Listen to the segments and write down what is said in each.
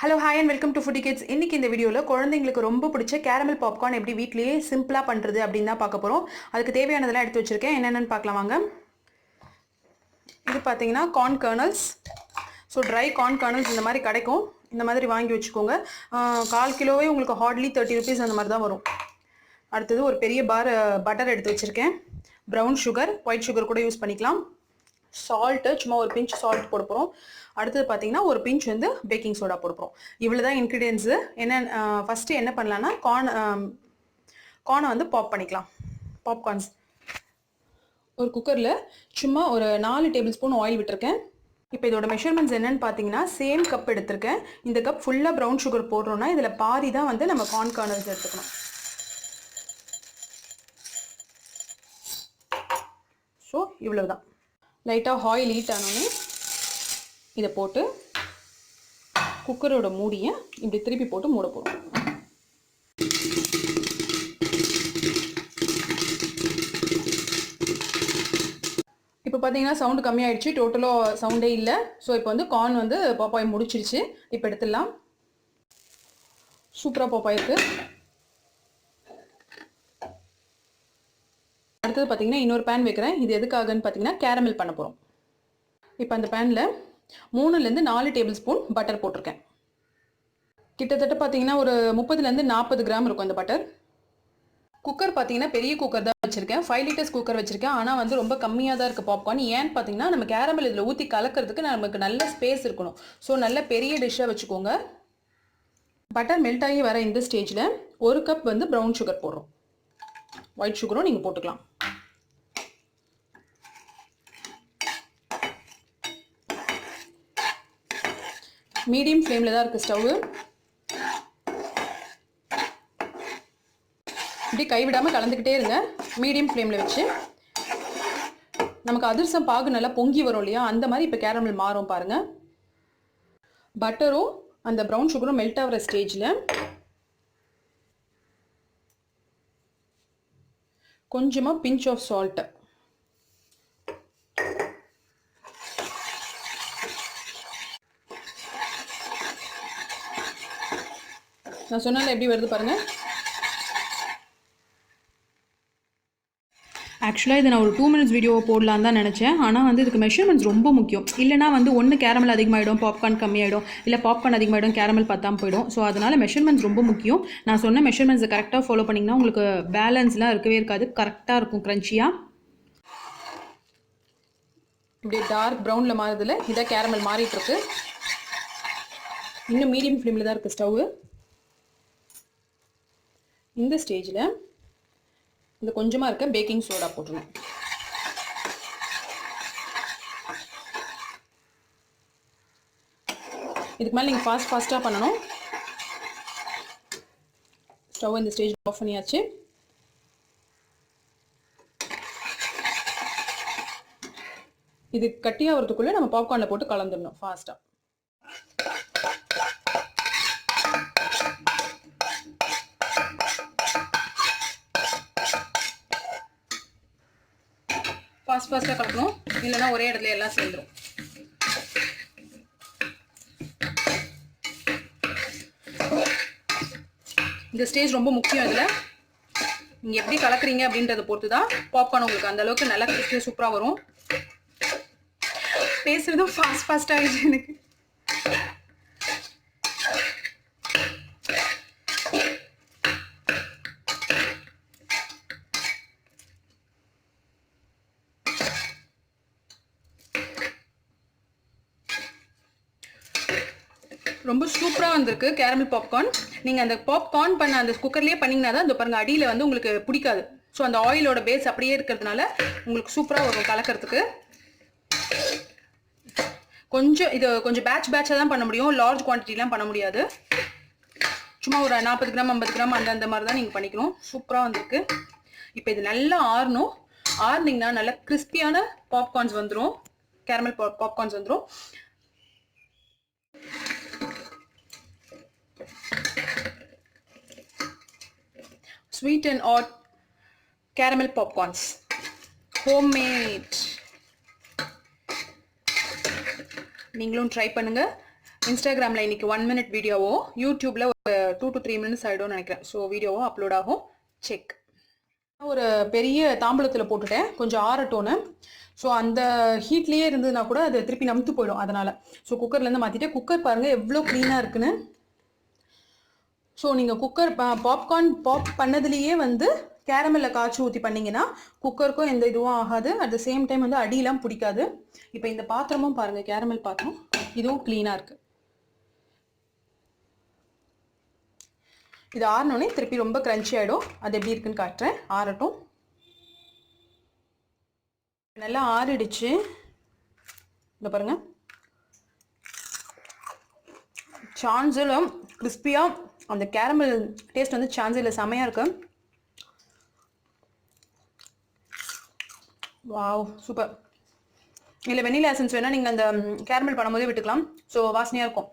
Hello hi and welcome to foodie kids. இன்னைக்கு இந்த வீடியோவில் குழந்தைங்களுக்கு ரொம்ப பிடிச்ச கேரமல் பாப்கார்ன் எப்படி வீட்லேயே சிம்பிளாக பண்ணுறது அப்படின்னு தான் பார்க்க போகிறோம். அதுக்கு தேவையானதெல்லாம் எடுத்து வச்சுருக்கேன். என்னென்னு பார்க்கலாம் வாங்க. இது பார்த்தீங்கன்னா corn kernels. So try corn kernels இந்த மாதிரி கிடைக்கும். இந்த மாதிரி வாங்கி வச்சுக்கோங்க. 1/4 கிலோவே உங்களுக்கு ஹார்ட்லி 30 rupees அந்த மாதிரி தான் வரும். அடுத்தது ஒரு பெரிய பட்டர் எடுத்து வச்சுருக்கேன். ப்ரௌன் சுகர், ஒயிட் சுகர் கூட யூஸ் பண்ணிக்கலாம். சால்ட்டு, சும்மா ஒரு பிஞ்ச் சால்ட் போட போகிறோம். அடுத்தது பார்த்தீங்கன்னா ஒரு பிஞ்ச் வந்து பேக்கிங் சோடா போட போகிறோம். இவ்வளோ தான் இன்க்ரீடியன்ஸு. ஃபஸ்ட்டு என்ன பண்ணலான்னா கார்னை வந்து பாப் பண்ணிக்கலாம். பாப்கார்ன்ஸ் ஒரு குக்கரில் சும்மா ஒரு 4 டேபிள் ஸ்பூன் ஆயில் விட்டுருக்கேன். இப்போ இதோட மெஷர்மெண்ட்ஸ் என்னென்னு பார்த்தீங்கன்னா, சேம் கப் எடுத்திருக்கேன். இந்த கப் ஃபுல்லாக ப்ரௌன் சுகர் போடுறோன்னா இதில் பாதி தான் வந்து நம்ம கார்ன் கர்னல்ஸ் எடுத்துக்கணும். ஸோ இவ்வளவு தான். லைட்டாக ஆயில் ஹீட் ஆனோடனே இதை போட்டு குக்கரோட மூடியை இப்படி திருப்பி போட்டு மூட போகிறோம். இப்போ பார்த்தீங்கன்னா சவுண்டு கம்மியாயிடுச்சு, டோட்டலாக சவுண்டே இல்லை. ஸோ இப்போ வந்து கார்ன் வந்து பாப்பாய் முடிச்சிருச்சு. இப்போ எடுத்துடலாம். சூப்பராக பாப்பாயிருக்கு. அடுத்தது பார்த்தீங்கன்னா இன்னொரு பேன் வைக்கிறேன். இது எதுக்காகன்னு பார்த்தீங்கன்னா கேரமல் பண்ண போகிறோம். இப்போ அந்த பேனில் 3லேருந்து 4 டேபிள் ஸ்பூன் பட்டர் போட்டிருக்கேன். கிட்டத்தட்ட பார்த்தீங்கன்னா ஒரு 30லேருந்து 40 கிராம் இருக்கும் அந்த பட்டர். குக்கர் பார்த்தீங்கன்னா பெரிய குக்கர் தான் வச்சுருக்கேன். 5 liters குக்கர் வச்சுருக்கேன். ஆனால் வந்து ரொம்ப கம்மியாக தான் இருக்குது பாப்கார்ன். ஏன்னு பார்த்தீங்கன்னா நம்ம கேரமல் இதில் ஊற்றி கலக்கிறதுக்கு நமக்கு நல்ல ஸ்பேஸ் இருக்கணும். ஸோ நல்ல பெரிய டிஷ்ஷாக வச்சுக்கோங்க. பட்டர் மெல்ட் ஆகி வர இந்த ஸ்டேஜில் 1 கப் வந்து ப்ரௌன் சுகர் போடுறோம். ஒயிட் சுகரும் நீங்கள் போட்டுக்கலாம். மீடியம் ஃப்ளேமில் தான் இருக்குது ஸ்டவ்வு. இப்படி கைவிடாமல் கலந்துக்கிட்டே இருங்க. மீடியம் ஃப்ளேமில் வச்சு நமக்கு அதிரசம் பாகு நல்லா பொங்கி வரும் இல்லையா, அந்த மாதிரி இப்போ கேரமல் மாறும் பாருங்கள். பட்டரும் அந்த ப்ரௌன் சுகரும் மெல்ட் ஆகிற ஸ்டேஜில் கொஞ்சமாக பிஞ்ச் ஆஃப் சால்ட்டு, நான் சொன்னால எப்படி வருது பாருங்கள். ஆக்சுவலாக இதை நான் ஒரு 2 minutes வீடியோ போடலான்னு தான் நினச்சேன். ஆனால் வந்து இதுக்கு மெஷர்மெண்ட்ஸ் ரொம்ப முக்கியம். இல்லைனா வந்து ஒன்று கேரமல் அதிகமாகிடும், பாப்கார்ன் கம்மியாகிடும், இல்லை பாப்கார்ன் அதிகமாகிடும், கேரமல் பத்தாமல் போயிடும். ஸோ அதனால் மெஷர்மெண்ட்ஸ் ரொம்ப முக்கியம். நான் சொன்ன மெஷர்மெண்ட்ஸை கரெக்டாக ஃபாலோ பண்ணிங்கன்னா உங்களுக்கு பேலன்ஸ்லாம் இருக்கவே இருக்காது, கரெக்டாக இருக்கும் க்ரன்ச்சியாக. இப்படி டார்க் ப்ரௌனில் மாறுதில்ல, இதாக கேரமல் மாறிட்டுருக்கு. இன்னும் மீடியம் ஃப்ளேமில் தான் இருக்குது ஸ்டவ்வு. இந்த ஸ்டேஜில் இந்த கொஞ்சமாக இருக்க பேக்கிங் சோடா போட்டுருணும். இதுக்கு மேலே நீங்கள் ஃபாஸ்ட்டாக பண்ணணும். ஸ்டவ் இந்த ஸ்டேஜ் ஆஃப் பண்ணியாச்சு. இது கட்டியாகிறதுக்குள்ளே நம்ம பாப்கார்னில் போட்டு கலந்துடணும் ஃபாஸ்ட்டாக. ஃபாஸ்ட்டாக கலக்கணும், இல்லைன்னா ஒரே இடத்துல எல்லாம் சேர்ந்துடும். இந்த ஸ்டேஜ் ரொம்ப முக்கியம். இதில் நீங்கள் எப்படி கலக்குறீங்க அப்படின்றத பொறுத்து தான் பாப்கார்ன் உங்களுக்கு அந்த அளவுக்கு நல்லா கிறிஸ்பியாக சூப்பராக வரும். பேசுகிறதும் ஃபாஸ்ட்டாக ஆகிடுச்சு எனக்கு. ரொம்ப சூப்பராக வந்திருக்கு கேரமல் பாப்கார்ன். நீங்கள் அந்த பாப்கார்ன் பண்ண அந்த குக்கர்லேயே பண்ணிங்கன்னா தான் இந்த பாருங்கள் அடியில் வந்து உங்களுக்கு பிடிக்காது. ஸோ அந்த ஆயிலோட பேஸ் அப்படியே இருக்கிறதுனால உங்களுக்கு சூப்பராக வரும் கலக்கிறதுக்கு. இது கொஞ்சம் பேட்சாக தான் பண்ண முடியும், லார்ஜ் குவான்டிட்டிலாம் பண்ண முடியாது. சும்மா ஒரு 40 கிராம் 50 கிராம் அந்த மாதிரி தான் நீங்கள் பண்ணிக்கணும். சூப்பராக வந்திருக்கு. இப்போ இது நல்லா ஆறணும். ஆறுனிங்கன்னா நல்லா கிறிஸ்பியான பாப்கார்ன்ஸ் வந்துடும், கேரமல் பாப்கார்ன்ஸ் வந்துடும். Sweet and hot caramel popcorns, homemade. நீங்களும் ட்ரை பண்ணுங்க. இன்ஸ்டாகிராமில் இன்றைக்கி 1 minute வீடியோவோ யூடியூப்பில் ஒரு 2 to 3 minutes ஆகிடும்னு நினைக்கிறேன். ஸோ வீடியோவோ அப்லோட் ஆகும், செக். ஒரு பெரிய தாம்பூலத்தில் போட்டுட்டேன், கொஞ்சம் ஆறட்டோன்னு. ஸோ அந்த ஹீட்லேயே இருந்ததுன்னா கூட அது திருப்பி நமுத்து போயிடும். அதனால் ஸோ குக்கர்லேருந்து மாற்றிட்டு, குக்கர் பாருங்கள் எவ்வளோ க்ளீனாக இருக்குன்னு. ஸோ நீங்கள் குக்கர் பாப்கார்ன் பாப் பண்ணதுலேயே வந்து கேரமெல்ல காய்ச்சி ஊற்றி பண்ணிங்கன்னா குக்கருக்கும் எந்த இதுவும் ஆகாது. அட் த சேம் டைம் வந்து அடியெலாம் பிடிக்காது. இப்போ இந்த பாத்திரமும் பாருங்கள், கேரமல் பாத்திரம், இதுவும் க்ளீனாக இருக்குது. இது ஆறினோடனே திருப்பி ரொம்ப க்ரன்ச்சி ஆகிடும். அது எப்படி இருக்குன்னு காட்டுறேன், ஆறட்டும். நல்லா ஆறிடுச்சு. இந்த பாருங்கள், சான்ஸிலும் கிறிஸ்பியாக அந்த கேரமல் டேஸ்ட் வந்து சான்ஸில் செமையாக இருக்கு. Wow, super. இல்லை வெனிலா எசன்ஸ் வேணால் நீங்கள் அந்த கேரமல் பண்ணும்போதே விட்டுக்கலாம். ஸோ வாசனையாக இருக்கும்,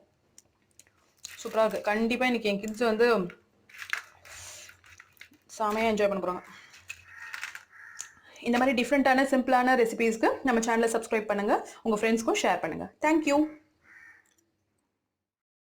சூப்பராக இருக்குது. கண்டிப்பாக இன்றைக்கி என் கிட்ஸ் வந்து செமையாக என்ஜாய் பண்ண போகிறாங்க. இந்த மாதிரி டிஃப்ரெண்ட்டான சிம்பிளான ரெசிபீஸ்க்கு நம்ம சேனலை சப்ஸ்கிரைப் பண்ணுங்கள், உங்கள் ஃப்ரெண்ட்ஸ்க்கும் ஷேர் பண்ணுங்கள். தேங்க்யூ.